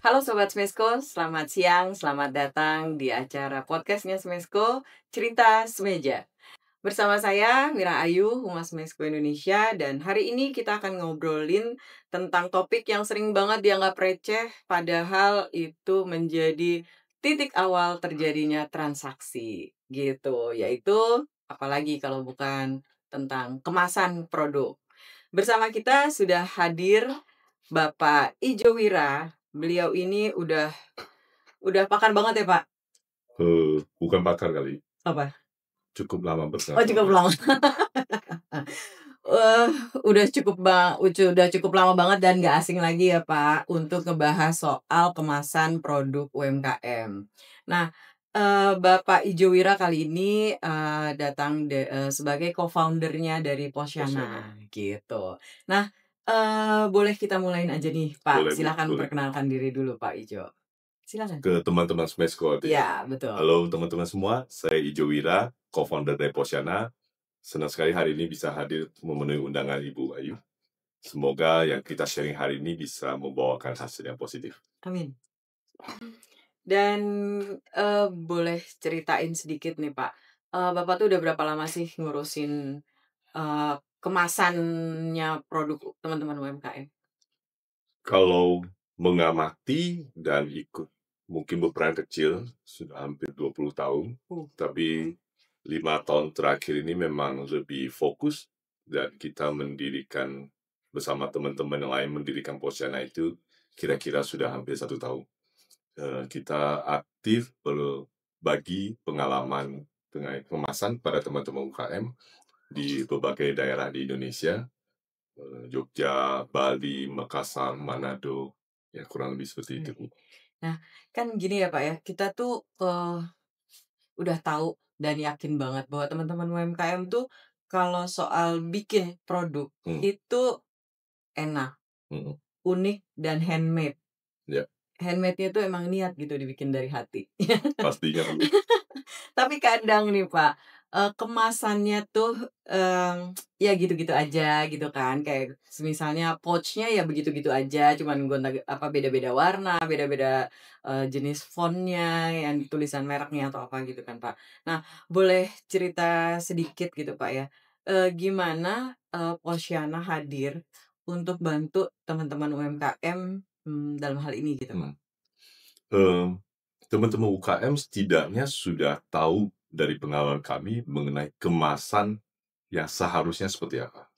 Halo Sobat Smesko, selamat siang, selamat datang di acara podcastnya Smesko, Cerita Semeja. Bersama saya, Mira Ayu, Humas Smesko Indonesia, dan hari ini kita akan ngobrolin tentang topik yang sering banget dianggap receh, padahal itu menjadi titik awal terjadinya transaksi, gitu. Yaitu, apalagi kalau bukan tentang kemasan produk. Bersama kita sudah hadir Bapak Ijo Wira. Beliau ini udah pakan banget ya, Pak? Bukan pakar kali, Apa? cukup lama Oh, bersama. cukup lama. Eh, udah cukup lama banget dan nggak asing lagi ya, Pak, untuk ngebahas soal kemasan produk UMKM. Nah, Bapak Ijo Wira kali ini datang sebagai co-founder-nya dari Posyana, gitu. Nah, boleh kita mulain aja nih, Pak. Boleh, Bu, Silakan boleh. perkenalkan diri dulu, Pak Ijo. Silakan. Ke teman-teman Smesko. Ya, betul. Halo teman-teman semua, saya Ijo Wira, co-founder dari Posyana. Senang sekali hari ini bisa hadir memenuhi undangan Ibu Ayu. Semoga yang kita sharing hari ini bisa membawakan hasil yang positif. Amin. Dan boleh ceritain sedikit nih, Pak. Bapak tuh udah berapa lama sih ngurusin kemasannya produk teman-teman UMKM? Kalau mengamati dan ikut mungkin berperan kecil, sudah hampir 20 tahun. Tapi 5 tahun terakhir ini memang lebih fokus dan kita mendirikan bersama teman-teman yang lain mendirikan Posyana itu kira-kira sudah hampir 1 tahun. Kita aktif berbagi pengalaman dengan kemasan pada teman-teman UKM di berbagai daerah di Indonesia, Jogja, Bali, Makassar, Manado, ya kurang lebih seperti itu. Nah, kan gini ya Pak ya, kita tuh udah tahu dan yakin banget bahwa teman-teman UMKM tuh kalau soal bikin produk itu enak, unik dan handmade. Ya. Handmade-nya tuh emang niat gitu dibikin dari hati. Pastinya. Tapi kadang nih Pak, kemasannya tuh ya gitu-gitu aja gitu kan. Kayak misalnya pouch-nya ya begitu-gitu aja, cuman beda-beda warna, beda-beda jenis font-nya, yang tulisan mereknya atau apa gitu kan Pak. Nah, boleh cerita sedikit gitu Pak ya, gimana Posyana hadir untuk bantu teman-teman UMKM dalam hal ini gitu Pak? Teman-teman UKM setidaknya sudah tahu dari pengalaman kami mengenai kemasan yang seharusnya seperti apa.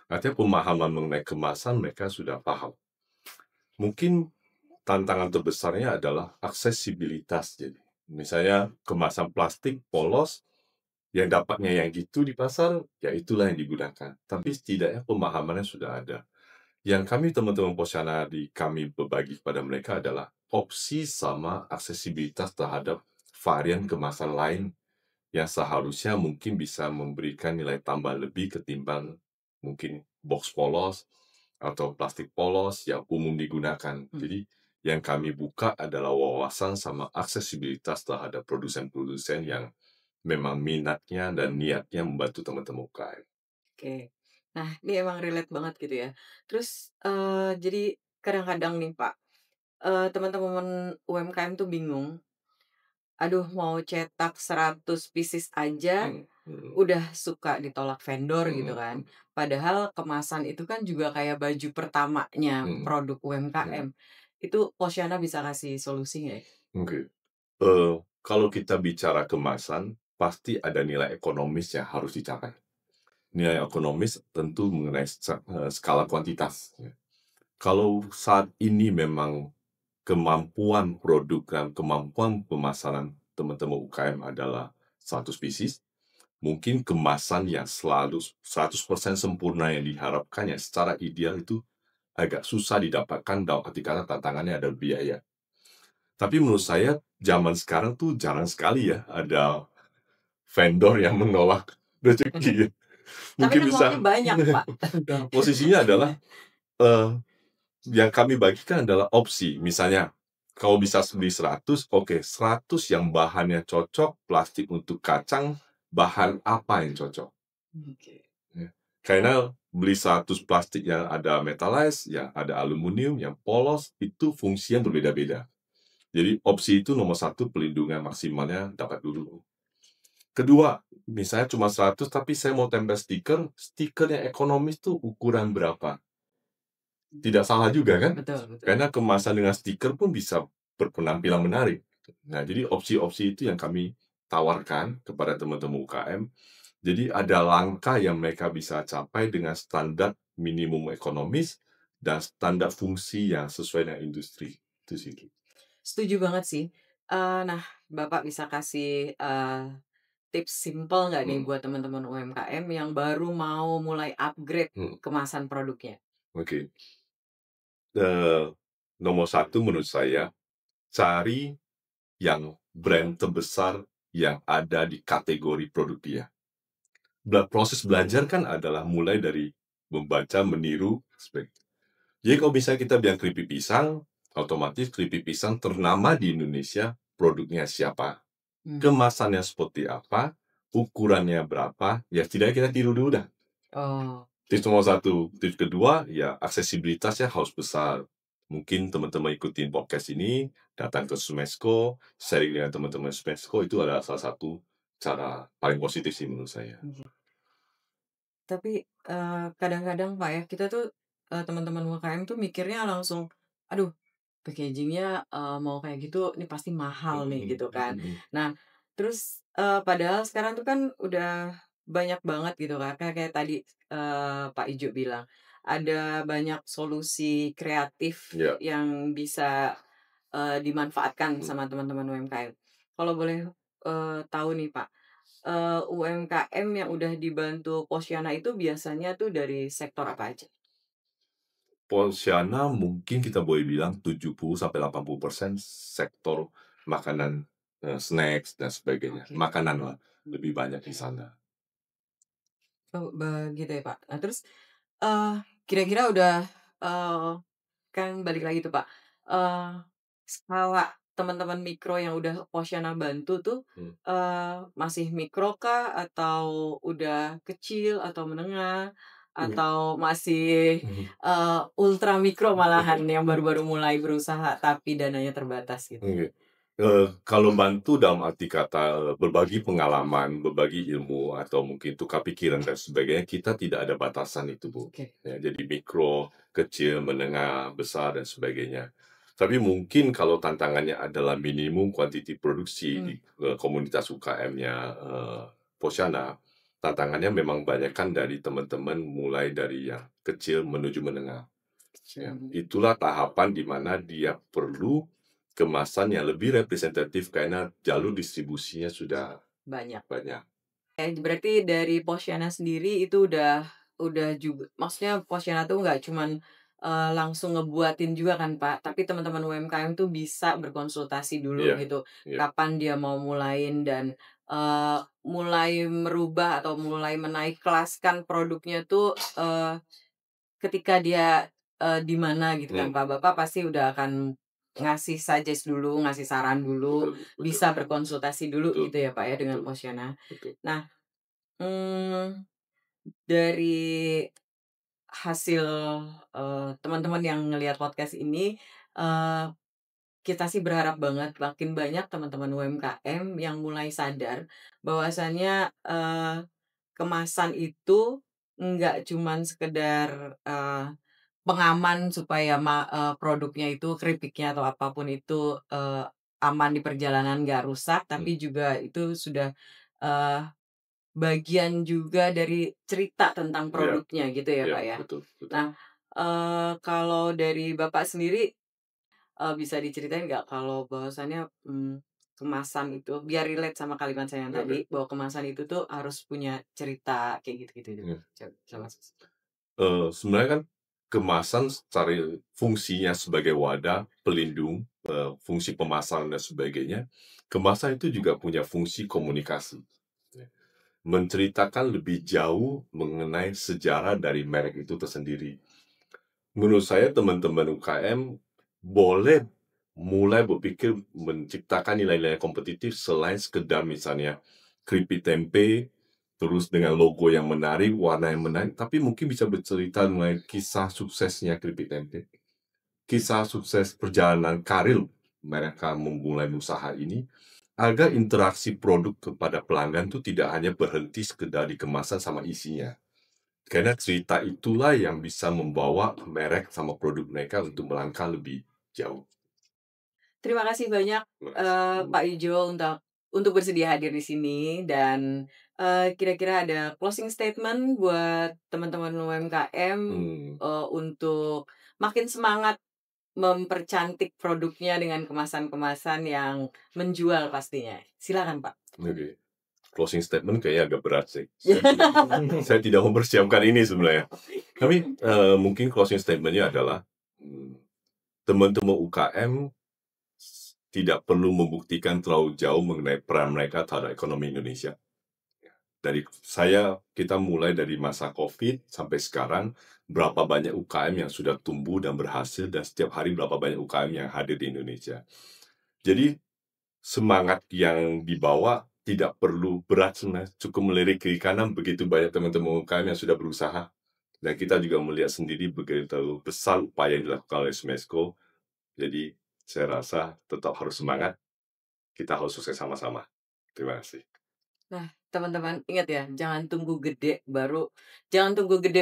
Artinya pemahaman mengenai kemasan mereka sudah paham. Mungkin tantangan terbesarnya adalah aksesibilitas. Jadi, misalnya kemasan plastik polos, yang dapatnya yang gitu di pasar, ya itulah yang digunakan. Tapi setidaknya pemahamannya sudah ada. Yang kami teman-teman Posyana kami berbagi kepada mereka adalah opsi sama aksesibilitas terhadap varian kemasan lain yang seharusnya mungkin bisa memberikan nilai tambah lebih ketimbang mungkin box polos atau plastik polos yang umum digunakan. Jadi yang kami buka adalah wawasan sama aksesibilitas terhadap produsen-produsen yang memang minatnya dan niatnya membantu teman-teman UKM. Oke. Nah, ini emang relate banget gitu ya. Terus, jadi kadang-kadang nih Pak, teman-teman UMKM tuh bingung, aduh mau cetak 100 pieces aja, udah suka ditolak vendor gitu kan. Padahal kemasan itu kan juga kayak baju pertamanya produk UMKM. Itu Posyana bisa kasih solusi nggak ya? Oke. Kalau kita bicara kemasan, pasti ada nilai ekonomis yang harus dicapai. Nilai ekonomis tentu mengenai skala kuantitas. Kalau saat ini memang kemampuan produk dan kemampuan pemasaran teman-teman UKM adalah 100 pieces, mungkin kemasan yang selalu 100% sempurna yang diharapkan yang secara ideal itu agak susah didapatkan dalam arti kata tantangannya ada biaya. Tapi menurut saya zaman sekarang tuh jarang sekali ya ada vendor yang menolak rezeki. Tapi Mungkin kan bisa uangnya banyak Pak. posisinya adalah yang kami bagikan adalah opsi. Misalnya, kalau bisa beli 100, oke, 100 yang bahannya cocok, plastik untuk kacang, bahan apa yang cocok? Oke. Ya. Karena beli 100 plastik yang ada metallized, yang ada aluminium, yang polos, itu fungsinya berbeda-beda. Jadi opsi itu nomor 1, pelindungan maksimalnya dapat dulu. Kedua, misalnya cuma 100 tapi saya mau tempel stiker, stiker yang ekonomis tuh ukuran berapa? Tidak salah juga kan? Betul, betul. Karena kemasan dengan stiker pun bisa berpenampilan menarik. Nah, jadi opsi-opsi itu yang kami tawarkan kepada teman-teman UKM. Jadi ada langkah yang mereka bisa capai dengan standar minimum ekonomis dan standar fungsi yang sesuai dengan industri. Itu sih. Setuju banget sih. Nah, Bapak bisa kasih, tips simpel nggak nih Hmm, buat teman-teman UMKM yang baru mau mulai upgrade hmm, kemasan produknya? Oke. Eh, Nomor 1 menurut saya, cari yang brand terbesar yang ada di kategori produk dia. Proses belajar kan adalah mulai dari membaca, meniru, jadi kalau misalnya kita bilang keripik pisang, otomatis keripik pisang ternama di Indonesia, produknya siapa, Mmm. kemasannya seperti apa, ukurannya berapa, ya setidaknya kita tiru dulu dah. Oh, Tips nomor 1. Tips kedua, ya aksesibilitasnya harus besar. Mungkin teman-teman ikutin podcast ini, datang ke Smesco, sharing dengan teman-teman Smesco, itu adalah salah satu cara paling positif sih menurut saya. iya. Tapi, kadang-kadang Pak ya, kita tuh, teman-teman UMKM tuh mikirnya langsung, "Aduh, packaging-nya, mau kayak gitu, ini pasti mahal nih," Mhm, gitu kan. mhm, Nah, terus, padahal sekarang tuh kan udah banyak banget gitu kan, kayak kayak tadi, Pak Ijo bilang, ada banyak solusi kreatif ya, yang bisa, dimanfaatkan mhm. sama teman-teman UMKM. Kalau boleh, tahu nih Pak, UMKM yang udah dibantu Posiana itu biasanya tuh dari sektor apa aja? Posiana mungkin kita boleh bilang 70-80% sektor makanan, snacks dan sebagainya. Oke. Makanan lah, lebih banyak di sana. Oh, begitu ya, Pak. Nah, terus, eee, kira-kira udah, eee, kan balik lagi tuh, Pak, skala teman-teman mikro yang udah Posiana bantu tuh, Hmm. masih mikro kah? Atau udah kecil atau menengah? Mhm. Atau masih, ultra mikro malahan yang baru-baru mulai berusaha tapi dananya terbatas gitu? Oke. Kalau bantu dalam arti kata, berbagi pengalaman, berbagi ilmu, atau mungkin tukar pikiran dan sebagainya, kita tidak ada batasan itu, Bu. Oke. Ya, jadi mikro, kecil, menengah, besar, dan sebagainya. Tapi mungkin kalau tantangannya adalah minimum kuantiti produksi di Mmm, komunitas UKM-nya Posiana, tantangannya memang banyakkan dari teman-teman mulai dari yang kecil menuju menengah. kecil Ya, dulu. itulah tahapan di mana dia perlu kemasan yang lebih representatif karena jalur distribusinya sudah Banyak. banyak. Berarti dari Posiana sendiri itu udah juga maksudnya Posiana tuh nggak cuman, langsung ngebuatin juga kan, Pak, tapi teman-teman UMKM tuh bisa berkonsultasi dulu Iya, gitu, iya, kapan dia mau mulain dan, mulai merubah atau mulai menaik kelaskan produknya tuh, ketika dia, di mana gitu kan, hmm, Pak. Bapak pasti udah akan ngasih suggest dulu, ngasih saran dulu, betul, betul, bisa berkonsultasi dulu betul, gitu ya, Pak, ya dengan betul, Posiana. betul. Nah, Mmm, dari hasil, teman-teman yang ngelihat podcast ini, eee, kita sih berharap banget makin banyak teman-teman UMKM yang mulai sadar bahwasannya, kemasan itu nggak cuman sekedar, pengaman supaya produknya itu keripiknya atau apapun itu, aman di perjalanan nggak rusak, Hmm, tapi juga itu sudah, eee bagian juga dari cerita tentang iya, produknya gitu ya, iya, Pak, ya. betul, betul. Nah, kalau dari Bapak sendiri, bisa diceritain nggak kalau bahwasannya, kemasan itu biar relate sama kalimat saya yang Oke, tadi, bahwa kemasan itu tuh harus punya cerita kayak gitu-gitu tuh. iya. Coba. Sebenarnya kan kemasan secara fungsinya sebagai wadah, pelindung, fungsi pemasaran dan sebagainya, kemasan itu juga punya fungsi komunikasi. Menceritakan lebih jauh mengenai sejarah dari merek itu tersendiri. Menurut saya teman-teman UKM boleh mulai berpikir menciptakan nilai-nilai kompetitif selain sekedar misalnya keripik tempe, terus dengan logo yang menarik, warna yang menarik, tapi mungkin bisa bercerita mengenai kisah suksesnya keripik tempe, kisah sukses perjalanan karir mereka memulai usaha ini, agar interaksi produk kepada pelanggan itu tidak hanya berhenti sekedar di kemasan sama isinya. Karena cerita itulah yang bisa membawa merek sama produk mereka untuk melangkah lebih jauh. Terima kasih banyak, Pak Ijo untuk bersedia hadir di sini dan, kira-kira ada closing statement buat teman-teman UMKM, untuk makin semangat mempercantik produknya dengan kemasan-kemasan yang menjual pastinya. Silakan, Pak. Oke. Closing statement kayaknya agak berat sih. Saya tidak mempersiapkan ini sebenarnya. Tapi mungkin closing statement-nya adalah teman-teman UKM tidak perlu membuktikan terlalu jauh mengenai peran mereka terhadap ekonomi Indonesia. Kita mulai dari masa COVID sampai sekarang, berapa banyak UKM yang sudah tumbuh dan berhasil, dan setiap hari berapa banyak UKM yang hadir di Indonesia. Jadi, semangat yang dibawa tidak perlu berat sebenarnya, cukup melirik kiri kanan, begitu banyak teman-teman UKM yang sudah berusaha. Dan kita juga melihat sendiri begitu besar upaya yang dilakukan oleh Smesco. Jadi, saya rasa tetap harus semangat, kita harus sukses sama-sama. Terima kasih. Nah, teman-teman ingat ya, jangan tunggu gede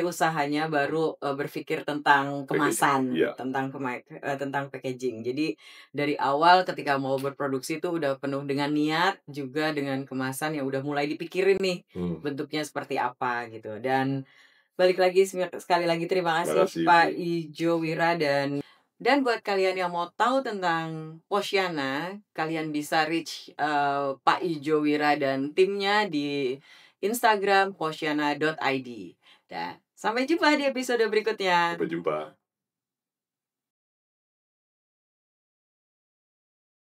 usahanya baru, berpikir tentang kemasan, Iya. tentang packaging. Jadi, dari awal ketika mau berproduksi itu udah penuh dengan niat, juga dengan kemasan yang udah mulai dipikirin nih, bentuknya seperti apa gitu. Dan balik lagi sekali lagi terima kasih Pak Ijo Wira dan buat kalian yang mau tahu tentang Posyana, kalian bisa reach Pak Ijo Wira dan timnya di Instagram posyana.id. Dan sampai jumpa di episode berikutnya. Sampai jumpa.